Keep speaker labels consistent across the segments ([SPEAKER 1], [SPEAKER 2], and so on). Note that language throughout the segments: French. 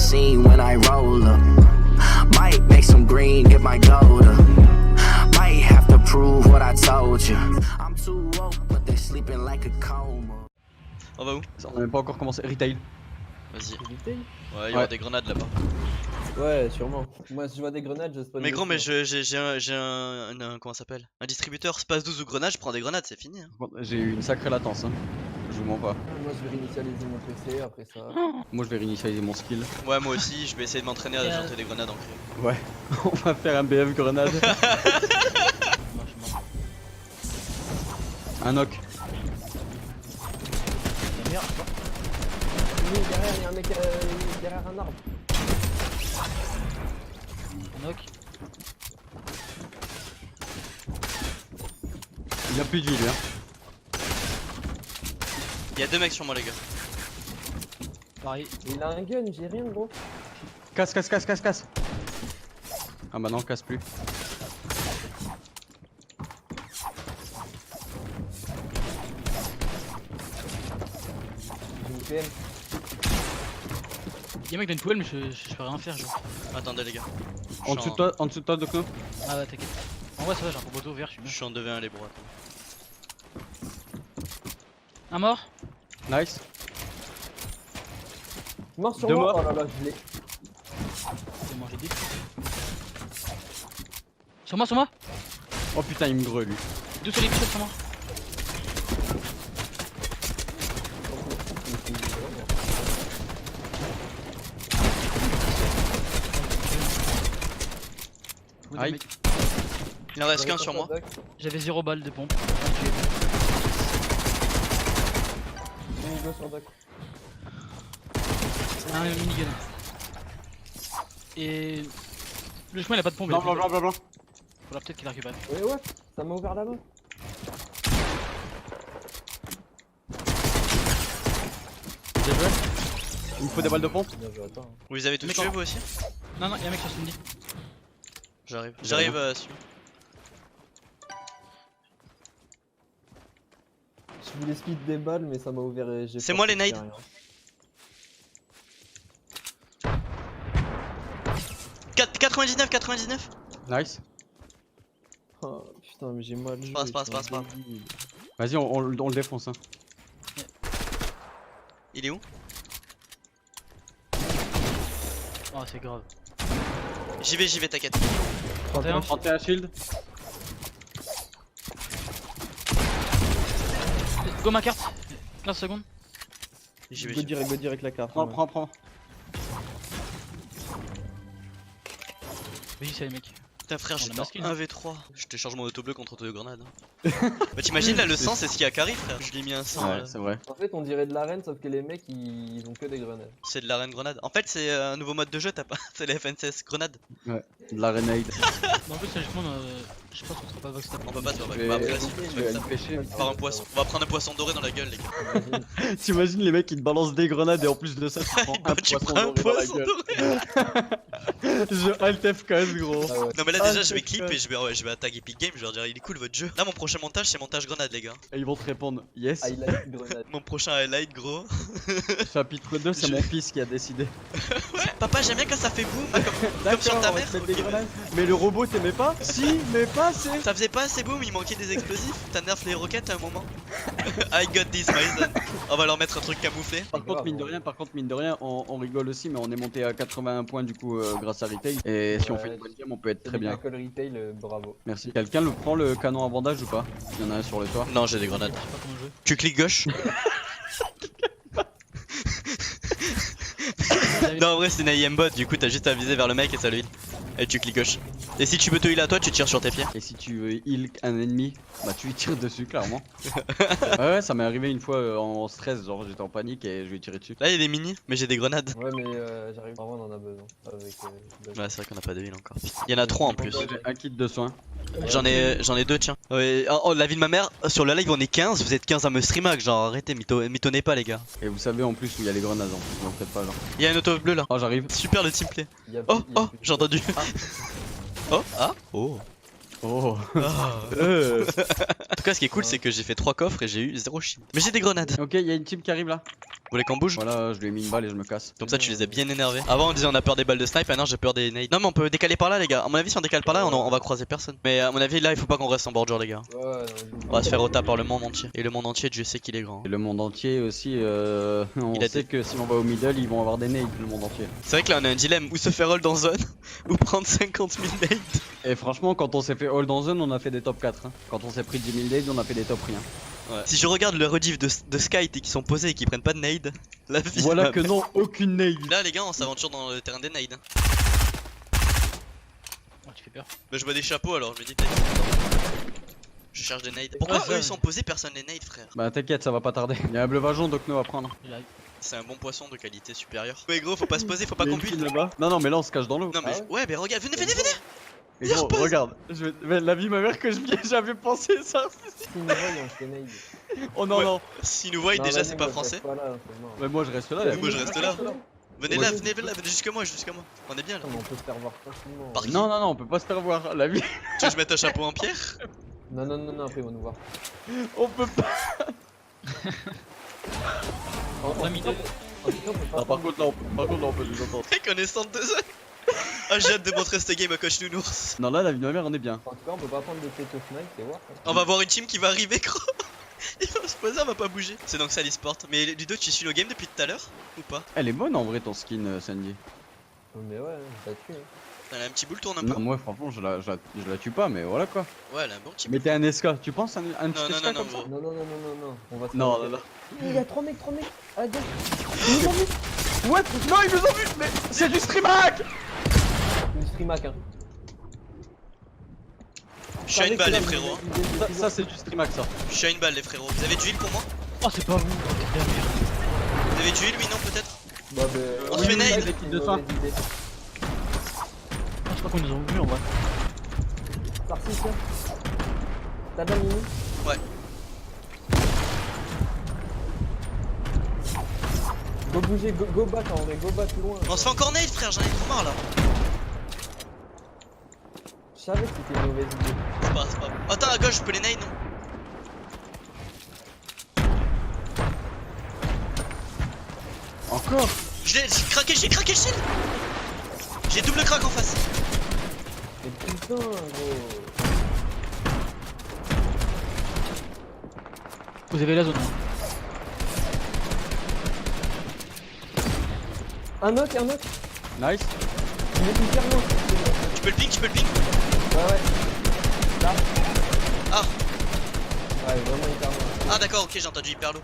[SPEAKER 1] scene when I roll up. Might make some green, get my gold up. Might have to prove what I told you. I'm too woke, but they're sleeping like a coma.
[SPEAKER 2] On va où?
[SPEAKER 3] On a même pas encore commencé. Retail.
[SPEAKER 2] Vas-y.
[SPEAKER 4] Retail?
[SPEAKER 2] Ouais, il y aura des grenades là-bas.
[SPEAKER 4] Ouais, sûrement. Moi, si je vois des grenades, je spawn.
[SPEAKER 2] Mais gros, mais
[SPEAKER 4] dessus,
[SPEAKER 2] j'ai un. Comment ça s'appelle? Un distributeur space 12 ou grenade, je prends des grenades, c'est fini. Hein.
[SPEAKER 3] J'ai eu une sacrée latence. Hein. Je vous mens pas.
[SPEAKER 4] Moi, je vais réinitialiser mon PC après ça.
[SPEAKER 3] Moi je vais réinitialiser mon skill.
[SPEAKER 2] Ouais, moi aussi, je vais essayer de m'entraîner à jeter des grenades en crue.
[SPEAKER 3] Ouais. On va faire un BF grenade. Un knock.
[SPEAKER 4] Merde. Oui, derrière, il y a un mec derrière un arbre.
[SPEAKER 5] Knock.
[SPEAKER 3] Il a plus de vie lui hein.
[SPEAKER 2] Il y a deux mecs sur moi, les gars.
[SPEAKER 5] Pareil.
[SPEAKER 4] Il a un gun, j'ai rien gros.
[SPEAKER 3] Casse, casse, casse, casse, casse. Ah bah non, casse plus.
[SPEAKER 4] J'ai une PM.
[SPEAKER 5] Y'a un mec dans une poêle, mais je peux rien faire, genre.
[SPEAKER 2] Attendez, les gars.
[SPEAKER 3] En dessous de toi, Docno.
[SPEAKER 5] Ah ouais, t'inquiète. En vrai, ça va, j'ai un poteau vert, je suis
[SPEAKER 2] Je
[SPEAKER 5] bien.
[SPEAKER 2] suis en 2v1, les bros.
[SPEAKER 5] Un mort.
[SPEAKER 3] Nice.
[SPEAKER 4] Mort sur
[SPEAKER 3] Deux
[SPEAKER 4] moi.
[SPEAKER 3] morts.
[SPEAKER 4] Oh là là, je l'ai.
[SPEAKER 5] J'ai mangé des. Sur moi.
[SPEAKER 3] Oh putain, il me greu lui.
[SPEAKER 5] Deux sur les pichots sur moi.
[SPEAKER 3] Aïe.
[SPEAKER 2] Il en reste qu'un sur moi.
[SPEAKER 5] J'avais 0 balles de pompe.
[SPEAKER 4] Go sur Doc.
[SPEAKER 5] Un minigun. Et. Le chemin il a pas de pompe.
[SPEAKER 3] Blanc, blanc, blanc, blanc, blanc.
[SPEAKER 5] Faudra peut-être qu'il la récupère.
[SPEAKER 4] Ouais, ça m'a ouvert la main.
[SPEAKER 3] J'ai vu. Il me faut des balles de pompe.
[SPEAKER 4] Bien joué, attends.
[SPEAKER 2] Vous les avez tous tués, vous aussi?
[SPEAKER 5] Non, y'a un mec sur Cindy.
[SPEAKER 2] J'arrive. J'arrive dessus.
[SPEAKER 4] Je voulais speed des balles, mais ça m'a ouvert et j'ai.
[SPEAKER 2] C'est moi les nades.
[SPEAKER 4] rien.
[SPEAKER 2] Quatre- 99.
[SPEAKER 3] Nice.
[SPEAKER 4] Oh putain, mais j'ai mal joué.
[SPEAKER 2] Passe.
[SPEAKER 3] Vas-y, on le défonce. Hein.
[SPEAKER 2] Il est où?
[SPEAKER 5] Oh, c'est grave.
[SPEAKER 2] J'y vais, t'inquiète.
[SPEAKER 5] 31.
[SPEAKER 3] 31 shield.
[SPEAKER 5] Go ma carte. 15 secondes.
[SPEAKER 2] J'y
[SPEAKER 4] Go
[SPEAKER 2] vais.
[SPEAKER 4] direct la carte.
[SPEAKER 3] Prends.
[SPEAKER 5] Vas-y, c'est les mecs.
[SPEAKER 2] Putain, frère,
[SPEAKER 5] On
[SPEAKER 2] j'étais
[SPEAKER 5] a
[SPEAKER 2] en
[SPEAKER 5] masqué,
[SPEAKER 2] 1v3. Je te charge mon auto bleu contre deux grenades. Hein. Bah, t'imagines là, le sang, c'est ce qu'il y a qu'arrive, frère. Je lui ai mis un sang.
[SPEAKER 3] Ouais, c'est vrai.
[SPEAKER 4] En fait, on dirait de l'arène, sauf que les mecs ils ont que des grenades.
[SPEAKER 2] C'est de l'arène grenade. En fait, c'est un nouveau mode de jeu, t'as pas. C'est les FNCS grenade.
[SPEAKER 3] De la renade.
[SPEAKER 5] Mais en plus, justement, je pense qu'on sera pas vox.
[SPEAKER 2] On peut pas se faire back.
[SPEAKER 3] Je vais-
[SPEAKER 2] Bah, après, vas-y,
[SPEAKER 3] Je vais aller pêcher.
[SPEAKER 2] par un poisson. On va prendre un poisson doré dans la gueule, les gars.
[SPEAKER 3] T'imagines les mecs qui te balancent des grenades et en plus de ça tu prends un
[SPEAKER 2] Tu
[SPEAKER 3] poisson
[SPEAKER 2] prends un
[SPEAKER 3] doré dans la
[SPEAKER 2] poisson
[SPEAKER 3] gueule.
[SPEAKER 2] doré.
[SPEAKER 3] Je alt F15 gros.
[SPEAKER 4] Ah ouais.
[SPEAKER 2] Non, mais là,
[SPEAKER 3] Ah,
[SPEAKER 2] déjà, je
[SPEAKER 3] c'est
[SPEAKER 2] vais clip
[SPEAKER 3] clair.
[SPEAKER 2] et je vais attaquer Epic Games. Je vais leur dire, il est cool votre jeu. Là, mon prochain montage, c'est montage grenade, les gars.
[SPEAKER 3] Et ils vont te répondre yes.
[SPEAKER 4] Highlight grenade.
[SPEAKER 2] Mon prochain highlight, gros.
[SPEAKER 3] Chapitre 2, c'est
[SPEAKER 2] Je-
[SPEAKER 3] mon fils qui a décidé.
[SPEAKER 2] Ouais, papa, j'aime bien quand ça fait boum. Comme sur ta
[SPEAKER 3] on va
[SPEAKER 2] mère.
[SPEAKER 3] te mettre des
[SPEAKER 2] Ok.
[SPEAKER 3] grenades. Mais le robot t'aimait pas? Si, mais pas assez.
[SPEAKER 2] Ça faisait pas assez boum, il manquait des explosifs. T'as nerf les roquettes à un moment. I got this, my son. On va leur mettre un truc camouflé.
[SPEAKER 3] Par contre,
[SPEAKER 4] grave,
[SPEAKER 3] mine de rien, on rigole aussi, mais on est monté à 81 points du coup grâce à Retail. Et si on
[SPEAKER 4] Ouais,
[SPEAKER 3] fait une bonne game, on peut être très bien.
[SPEAKER 4] Tackle retail, bravo.
[SPEAKER 3] Merci. Quelqu'un le prend le canon à bandage ou pas? Il y en a un sur le toit.
[SPEAKER 2] Non, j'ai des grenades.
[SPEAKER 5] Je sais pas comment jouer.
[SPEAKER 2] Tu cliques gauche. Non, en vrai, c'est une aimbot. Du coup, t'as juste à viser vers le mec et ça le heal. Et tu cliques gauche. Et si tu veux te heal à toi, tu tires sur tes pieds.
[SPEAKER 3] Et si tu veux heal un ennemi, bah tu lui tires dessus clairement. Ouais, ça m'est arrivé une fois en stress, genre j'étais en panique et je lui ai tiré dessus.
[SPEAKER 2] Là, il y a des mini, mais j'ai des grenades.
[SPEAKER 4] Ouais, mais j'arrive. En vrai, on en a besoin. Avec. Doc.
[SPEAKER 2] Ouais, c'est vrai qu'on a pas de heal encore. Il y en a 3 en plus.
[SPEAKER 3] J'ai un kit de soins.
[SPEAKER 2] J'en ai 2, tiens. Ouais, oh, la vie de ma mère, sur le live on est 15, vous êtes 15 à me streamac, genre arrêtez, mitonnez pas les gars.
[SPEAKER 3] Et vous savez en plus où il y a les grenades en plus, donc faites pas genre.
[SPEAKER 2] Il y a une auto bleue là.
[SPEAKER 3] Oh j'arrive.
[SPEAKER 2] Super le teamplay.
[SPEAKER 4] Il y a-
[SPEAKER 2] Oh,
[SPEAKER 4] il y a
[SPEAKER 2] oh,
[SPEAKER 4] plus de-
[SPEAKER 2] j'ai entendu. Oh, ah, oh.
[SPEAKER 3] Oh.
[SPEAKER 2] Ah.
[SPEAKER 3] Euh.
[SPEAKER 2] En tout cas, ce qui est cool, c'est que j'ai fait 3 coffres et j'ai eu 0 shield. Mais j'ai des grenades.
[SPEAKER 3] Ok, il y a une team qui arrive là.
[SPEAKER 2] Vous voulez qu'on bouge?
[SPEAKER 3] Voilà, je lui ai mis une balle et je me casse.
[SPEAKER 2] Comme ça tu les as bien énervés. Avant on disait on a peur des balles de snipe, maintenant j'ai peur des nades. Non mais on peut décaler par là les gars. À mon avis si on décale par là on va croiser personne. Mais à mon avis là il faut pas qu'on reste en bordure les gars.
[SPEAKER 4] Ouais, non,
[SPEAKER 2] On va se faire rota par le monde entier. Et le monde entier Dieu sait qu'il est grand.
[SPEAKER 3] Et le monde entier aussi, on
[SPEAKER 2] Il a
[SPEAKER 3] sait que si on va au middle, ils vont avoir des nades, le monde entier.
[SPEAKER 2] C'est vrai que là on a un dilemme, ou se faire hold dans zone, ou prendre 50 000 nades.
[SPEAKER 3] Et franchement, quand on s'est fait hold en zone, on a fait des top 4. Hein. Quand on s'est pris 10 000 nades, on a fait des top rien.
[SPEAKER 2] Ouais. Si je regarde le rediff de Sky et qui sont posés et qui prennent pas de nade, la vie.
[SPEAKER 3] Voilà que non, aucune nade.
[SPEAKER 2] Là les gars on s'aventure dans le terrain des nades. Hein.
[SPEAKER 5] Oh, tu fais peur.
[SPEAKER 2] Bah je vois des chapeaux alors je me dis peut-être. Je cherche des nades. Pourquoi
[SPEAKER 5] Ouais,
[SPEAKER 2] eux ils sont posés, personne les nade frère?
[SPEAKER 3] Bah t'inquiète, ça va pas tarder. Il y a un bleu vajon d'Ocno à prendre.
[SPEAKER 5] Il arrive.
[SPEAKER 2] C'est un bon poisson de qualité supérieure. Mais gros faut pas se poser, faut pas qu'on build.
[SPEAKER 3] là-bas. Non, non, mais là on se cache dans l'eau.
[SPEAKER 2] Non mais
[SPEAKER 4] Ah
[SPEAKER 2] ouais mais regarde, venez.
[SPEAKER 3] Et gros, regarde, mais la vie ma mère que j'avais pensé ça.
[SPEAKER 4] Si nous voient, on se nade.
[SPEAKER 3] Oh non,
[SPEAKER 2] Ouais.
[SPEAKER 3] non.
[SPEAKER 2] S'ils nous voient
[SPEAKER 4] Non,
[SPEAKER 2] déjà
[SPEAKER 4] vas-y,
[SPEAKER 2] c'est pas
[SPEAKER 4] moi, je
[SPEAKER 2] français.
[SPEAKER 4] reste pas là, c'est mort.
[SPEAKER 3] Mais moi je reste là.
[SPEAKER 2] Ouais, moi, je reste là. Venez là,
[SPEAKER 4] Ouais.
[SPEAKER 2] venez jusqu'à moi, On est bien là.
[SPEAKER 4] Attends, mais on peut se faire voir facilement.
[SPEAKER 2] Par qui?
[SPEAKER 3] Non, non, non, on peut pas se faire voir. La vie,
[SPEAKER 2] Tu veux que je mette un chapeau en pierre?
[SPEAKER 4] Non, après ils vont nous voir.
[SPEAKER 3] on peut pas.
[SPEAKER 5] On a mis deux.
[SPEAKER 4] En tout cas, on peut pas.
[SPEAKER 3] Ah, par contre, là, on peut nous entendre.
[SPEAKER 2] Mec, on est centre de zone. Ah, j'ai hâte de montrer cette game à Coach Nounours.
[SPEAKER 3] Non, là, la vie de ma mère, on est bien.
[SPEAKER 4] En tout cas, on peut pas prendre de tête au snipe et voir.
[SPEAKER 2] On va voir une team qui va arriver, gros. Il va se poser, on va pas bouger. C'est donc ça l'e-sport. Mais Ludo, tu suis nos games depuis tout à l'heure ou pas?
[SPEAKER 3] Elle est bonne en vrai ton skin, Sandy.
[SPEAKER 4] Mais ouais, t'as tué.
[SPEAKER 2] Elle a un petit boule, tourne un peu.
[SPEAKER 3] Non, moi, franchement, je la tue pas, mais voilà quoi.
[SPEAKER 2] Ouais, elle a un bon petit
[SPEAKER 3] Mais t'es un SK, tu penses un
[SPEAKER 2] Non,
[SPEAKER 3] petit
[SPEAKER 2] non,
[SPEAKER 3] SK
[SPEAKER 2] non,
[SPEAKER 3] comme ça?
[SPEAKER 2] gros.
[SPEAKER 4] Non. On va se
[SPEAKER 3] Non,
[SPEAKER 4] faire-
[SPEAKER 3] non, non.
[SPEAKER 4] Il y a 3 mecs. À la gauche. Ils nous ont vu.
[SPEAKER 3] What? Non, ils nous ont vu. Mais c'est du stream hack.
[SPEAKER 4] Une streamac, hein.
[SPEAKER 2] Je suis à une balle, les frérots. Hein.
[SPEAKER 3] Ça c'est du stream hack ça.
[SPEAKER 2] Je suis à une balle, les frérots. Vous avez du heal pour moi?
[SPEAKER 5] Oh, c'est pas vous.
[SPEAKER 2] Vous avez du heal, oui, non, peut-être?
[SPEAKER 4] Bah,
[SPEAKER 2] On se fait nade.
[SPEAKER 3] Des kits de soin.
[SPEAKER 5] Je crois qu'on nous a vu en vrai.
[SPEAKER 4] Par-ci, tiens. T'as bien mini?
[SPEAKER 2] Ouais.
[SPEAKER 4] Go bouger, go back en vrai, go back loin.
[SPEAKER 2] On se fait encore nade, frère, j'en ai trop marre là.
[SPEAKER 4] Je savais que c'était une mauvaise idée.
[SPEAKER 2] C'est pas grave. Attends, à gauche, je peux les nade, non?
[SPEAKER 3] Encore?
[SPEAKER 2] J'ai craqué le shield. J'ai double crack en face.
[SPEAKER 4] Mais putain, gros.
[SPEAKER 5] Vous avez la zone. Hein.
[SPEAKER 4] Un knock.
[SPEAKER 3] Nice.
[SPEAKER 4] Il est hyper loin.
[SPEAKER 2] Tu peux le ping,
[SPEAKER 4] Ouais. Là.
[SPEAKER 2] Ah.
[SPEAKER 4] Ouais, vraiment hyper loin.
[SPEAKER 2] Ah d'accord, ok, j'ai entendu hyper low.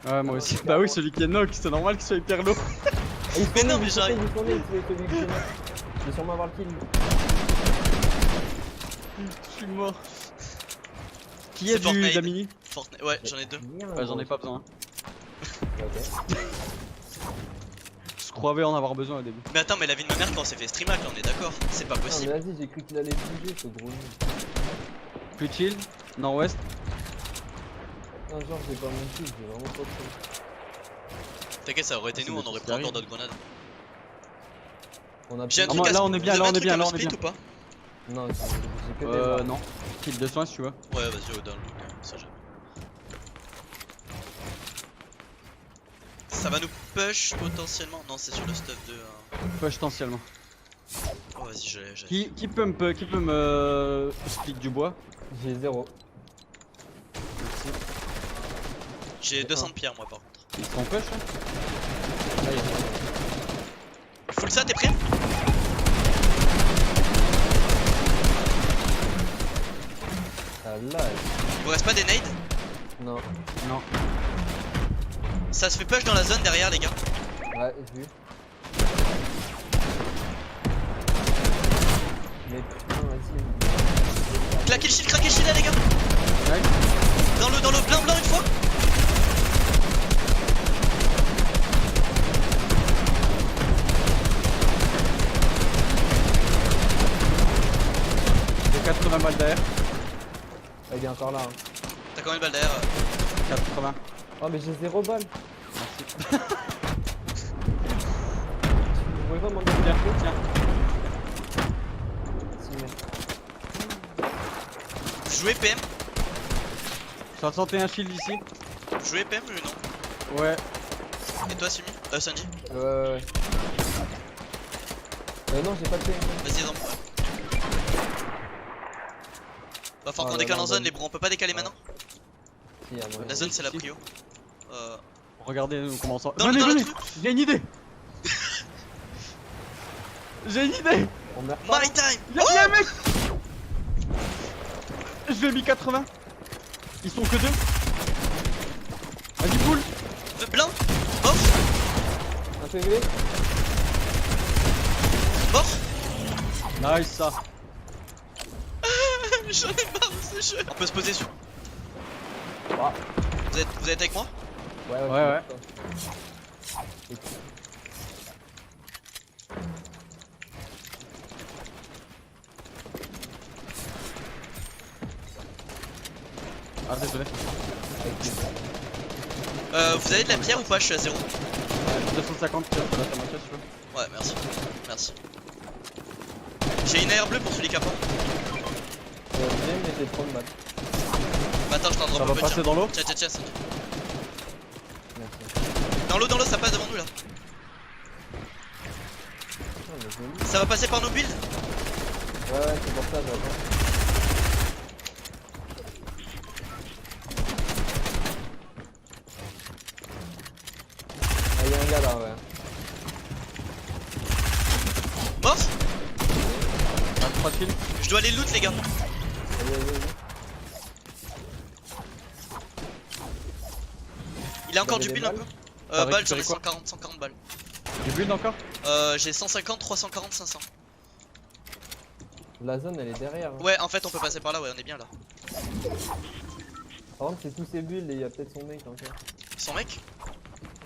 [SPEAKER 3] Ouais, moi aussi. Bah oui, celui qui est knock, c'est normal qu'il soit hyper low.
[SPEAKER 2] Mais non, mais j'arrive.
[SPEAKER 4] Il tournait, celui que j'ai knock. Je vais sûrement avoir le kill.
[SPEAKER 3] Je suis mort. Qui
[SPEAKER 2] C'est
[SPEAKER 3] a du
[SPEAKER 2] Fortnite.
[SPEAKER 3] Damini?
[SPEAKER 2] Fortnite, ouais, j'en ai deux.
[SPEAKER 4] Merde,
[SPEAKER 3] Ouais, j'en ai
[SPEAKER 4] gros.
[SPEAKER 3] pas besoin.
[SPEAKER 4] Ok.
[SPEAKER 3] Je croyais en avoir besoin au début.
[SPEAKER 2] Mais attends, mais la vie de ma mère quand on s'est fait streamac là, on est d'accord? C'est pas
[SPEAKER 4] Non, mais
[SPEAKER 2] possible.
[SPEAKER 4] vas-y, j'ai cru qu'il allait bouger ce gros nid.
[SPEAKER 3] Plus chill, nord-ouest.
[SPEAKER 4] Non, genre, j'ai pas mon kill, j'ai vraiment pas de kill.
[SPEAKER 2] T'inquiète, ça aurait été nous, on aurait pris encore d'autres grenades.
[SPEAKER 4] On a
[SPEAKER 2] J'ai un
[SPEAKER 3] Ah,
[SPEAKER 2] truc
[SPEAKER 3] moi,
[SPEAKER 2] à
[SPEAKER 3] là, on est bien,
[SPEAKER 2] vous
[SPEAKER 3] là,
[SPEAKER 2] avez
[SPEAKER 3] on
[SPEAKER 2] un
[SPEAKER 3] est
[SPEAKER 2] truc
[SPEAKER 3] bien,
[SPEAKER 2] à me
[SPEAKER 3] là, on est
[SPEAKER 2] split
[SPEAKER 3] bien.
[SPEAKER 2] ou pas?
[SPEAKER 4] Non, j'ai que des balles.
[SPEAKER 3] Non. Kill de soin si tu veux.
[SPEAKER 2] Ouais, vas-y, dans le loot, ça jamais. Ça va nous push potentiellement. Non, c'est sur le stuff de.
[SPEAKER 3] Potentiellement.
[SPEAKER 2] Oh, vas-y, j'ai.
[SPEAKER 3] Qui peut me split du bois?
[SPEAKER 4] J'ai 0.
[SPEAKER 2] J'ai 200 de pierre, moi par contre.
[SPEAKER 3] Ils sont push hein? Là, il y a-
[SPEAKER 2] Full ça, t'es prêt?
[SPEAKER 4] Ah là,
[SPEAKER 2] Il vous reste pas des nades?
[SPEAKER 4] non.
[SPEAKER 3] Non.
[SPEAKER 2] Ça se fait push dans la zone derrière, les gars.
[SPEAKER 4] Ouais, vu. Mais putain, vas-y.
[SPEAKER 2] Claquez le shield là, les gars.
[SPEAKER 3] Ouais.
[SPEAKER 2] Dans le blanc une fois.
[SPEAKER 3] J'ai 80 balles derrière.
[SPEAKER 4] Ah, il est encore là. Hein.
[SPEAKER 2] T'as combien de balles derrière?
[SPEAKER 3] 80.
[SPEAKER 4] Oh, mais j'ai 0 balles.
[SPEAKER 3] Merci.
[SPEAKER 4] Vous pouvez pas m'en donner
[SPEAKER 3] Tiens, tiens.
[SPEAKER 4] Si, mais.
[SPEAKER 2] Jouez PM.
[SPEAKER 3] 61 shield ici.
[SPEAKER 2] Jouez PM, non?
[SPEAKER 3] Ouais.
[SPEAKER 2] Et toi, Simi Sanji?
[SPEAKER 4] Ouais. Non, j'ai pas de PM.
[SPEAKER 2] Vas-y, dans. Va falloir qu'on décale en zone, les bros. On peut pas décaler maintenant?
[SPEAKER 4] Si, à moi.
[SPEAKER 2] La zone, c'est la prio.
[SPEAKER 3] Regardez comment ça.
[SPEAKER 2] Dans
[SPEAKER 3] Venez,
[SPEAKER 2] le
[SPEAKER 3] venez.
[SPEAKER 2] truc.
[SPEAKER 3] J'ai une idée. J'ai une idée.
[SPEAKER 4] On meurt pas.
[SPEAKER 2] My time!
[SPEAKER 3] Y'a un mec. Je lui ai mis 80. Ils sont que 2. Vas-y, cool.
[SPEAKER 2] Blanc! Mort!
[SPEAKER 4] Un PV.
[SPEAKER 2] Mort!
[SPEAKER 3] Nice ça.
[SPEAKER 2] J'en ai marre de ce jeu. On peut se poser sur.
[SPEAKER 4] Ah.
[SPEAKER 2] Vous êtes avec moi?
[SPEAKER 3] Ouais. Ah désolé.
[SPEAKER 2] Vous avez de la pierre ou pas? Je suis à 0.
[SPEAKER 3] 250 tu peux la faire ma caisse, tu veux.
[SPEAKER 2] Ouais, merci. Merci. J'ai une AR bleue pour celui qui a pas.
[SPEAKER 4] J'ai mais j'ai trop de mal.
[SPEAKER 2] Bah attends, je t'en
[SPEAKER 3] Ça
[SPEAKER 2] drop
[SPEAKER 3] va
[SPEAKER 2] un peu.
[SPEAKER 3] passer
[SPEAKER 2] Tiens,
[SPEAKER 3] dans l'eau.
[SPEAKER 2] tiens.
[SPEAKER 4] Merci.
[SPEAKER 2] Dans l'eau, ça passe devant nous là.
[SPEAKER 4] Oh, mais joli.
[SPEAKER 2] Ça va passer par nos builds.
[SPEAKER 4] Ouais, c'est pour ça, j'attends. Ah, y'a un gars là, ouais.
[SPEAKER 2] Mort?
[SPEAKER 3] Ah, 3 kills.
[SPEAKER 2] Je dois aller loot, les gars.
[SPEAKER 4] Vas-y.
[SPEAKER 2] Il a encore
[SPEAKER 4] Vous
[SPEAKER 2] du
[SPEAKER 4] avez
[SPEAKER 2] build
[SPEAKER 4] des
[SPEAKER 2] un peu.
[SPEAKER 3] T'as
[SPEAKER 2] Balles, j'en ai
[SPEAKER 3] récupéré quoi
[SPEAKER 2] 140 balles.
[SPEAKER 3] Du build encore.
[SPEAKER 2] J'ai 150, 340, 500.
[SPEAKER 4] La zone elle est derrière. Hein.
[SPEAKER 2] Ouais, en fait, on peut passer par là, ouais, on est bien là.
[SPEAKER 4] Par contre, c'est tous ces bulles et il y a peut-être son mec encore.
[SPEAKER 2] Son mec?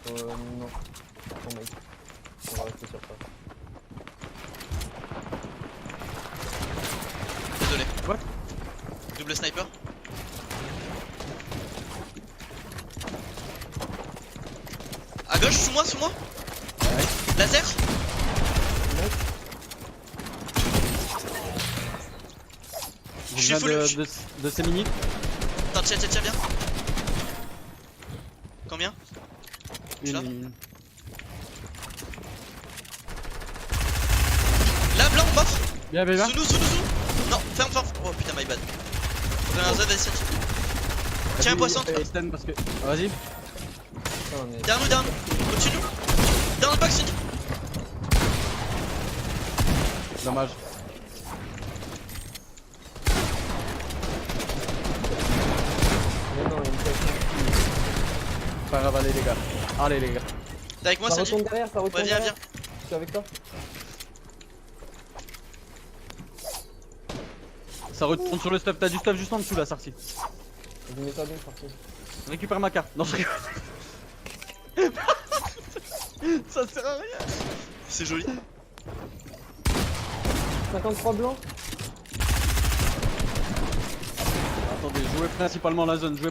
[SPEAKER 4] Non. Son mec. On va rester sur ça.
[SPEAKER 2] Désolé.
[SPEAKER 3] What?
[SPEAKER 2] Double sniper. À gauche, sous moi. Laser.
[SPEAKER 3] Je
[SPEAKER 2] suis
[SPEAKER 3] viens
[SPEAKER 2] full.
[SPEAKER 3] de ces minutes.
[SPEAKER 2] Attends, tiens, bien. Combien? Ça
[SPEAKER 3] Une.
[SPEAKER 2] Là, blanc, mort.
[SPEAKER 3] Bien, bien.
[SPEAKER 2] Sous nous. Non, ferme. Oh putain, my bad. On a un Z, vas-y. Tiens, un poisson.
[SPEAKER 3] Stun parce que. Vas-y.
[SPEAKER 4] Putain, mais...
[SPEAKER 2] Derrière nous. Au-dessus de nous. Dans le box,
[SPEAKER 3] Dommage.
[SPEAKER 4] Mais non, il y a une personne.
[SPEAKER 3] Pas grave, allez les gars. Allez les gars.
[SPEAKER 2] T'es avec moi,
[SPEAKER 4] Ça
[SPEAKER 2] Sanji?
[SPEAKER 4] retourne derrière, ça retourne
[SPEAKER 2] Ouais, viens.
[SPEAKER 4] derrière. Je suis avec toi.
[SPEAKER 3] Ça retourne sur le stuff. T'as du stuff juste en dessous là, Sarcy.
[SPEAKER 4] Je mets pas bien parti.
[SPEAKER 3] Récupère ma carte. Non, je rigole. Ça sert à rien.
[SPEAKER 2] C'est joli.
[SPEAKER 4] 53 blancs.
[SPEAKER 3] Attendez, jouez principalement la zone.
[SPEAKER 4] Ah,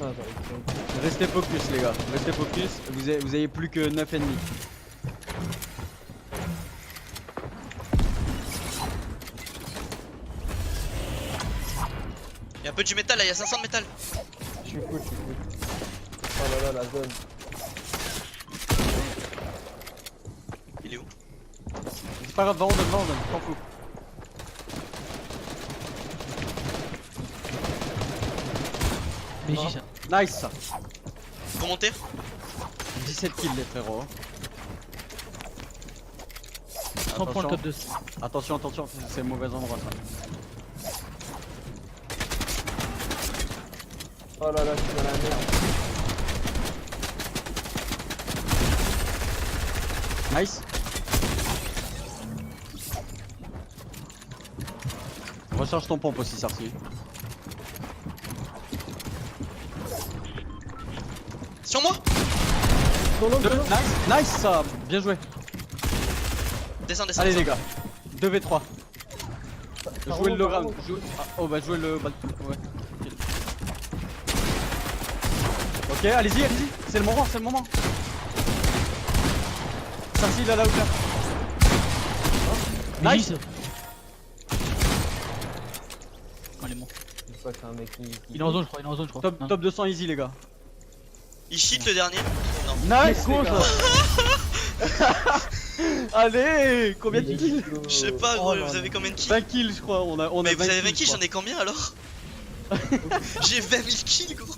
[SPEAKER 4] j'arrive.
[SPEAKER 3] Restez focus les gars. Restez focus. Vous avez plus que 9 ennemis.
[SPEAKER 2] Y'a un peu du métal là, y'a 500 de métal.
[SPEAKER 4] Je suis full. Oh là là, la zone.
[SPEAKER 2] Il est où?
[SPEAKER 3] C'est pas grave, va on donne, t'en fous.
[SPEAKER 5] BJ ça.
[SPEAKER 3] Nice ça.
[SPEAKER 2] Faut monter?
[SPEAKER 3] 17 kills les frérots.
[SPEAKER 5] 30 points le top 2.
[SPEAKER 3] Attention, c'est le mauvais endroit ça.
[SPEAKER 4] Oh là là, je suis dans la merde.
[SPEAKER 3] Nice. Recharge ton pompe aussi, Sarcy.
[SPEAKER 2] Sur moi?
[SPEAKER 3] Nice ça. Bien joué.
[SPEAKER 2] Descends.
[SPEAKER 3] Allez les gars. 2v3.
[SPEAKER 4] Ça
[SPEAKER 3] Jouez le
[SPEAKER 4] remonte,
[SPEAKER 3] round. Oh bah jouez le. Ouais. Ok, allez-y. C'est le moment. Sarcy il a la hauteur.
[SPEAKER 5] BJ
[SPEAKER 3] Nice.
[SPEAKER 5] ça. Elle est morte.
[SPEAKER 4] Je sais pas que c'est un mec qui.
[SPEAKER 5] Il est en zone, je crois. Il est en zone, je crois.
[SPEAKER 3] Top,
[SPEAKER 5] Non.
[SPEAKER 3] top 200 easy, les gars.
[SPEAKER 2] Il cheat le dernier. Non.
[SPEAKER 3] Nice,
[SPEAKER 4] con,
[SPEAKER 3] les gars. Allez, combien de
[SPEAKER 4] Il est
[SPEAKER 3] kills?
[SPEAKER 4] chaud.
[SPEAKER 2] Je sais pas,
[SPEAKER 4] Oh
[SPEAKER 2] gros,
[SPEAKER 4] là
[SPEAKER 2] vous
[SPEAKER 4] là.
[SPEAKER 2] avez combien de kills?
[SPEAKER 3] 20 kills, je crois. On a
[SPEAKER 2] Mais
[SPEAKER 3] 20
[SPEAKER 2] vous avez 20
[SPEAKER 3] kills,
[SPEAKER 2] kills,
[SPEAKER 3] je
[SPEAKER 2] j'en ai combien alors? J'ai 20 000 kills, gros.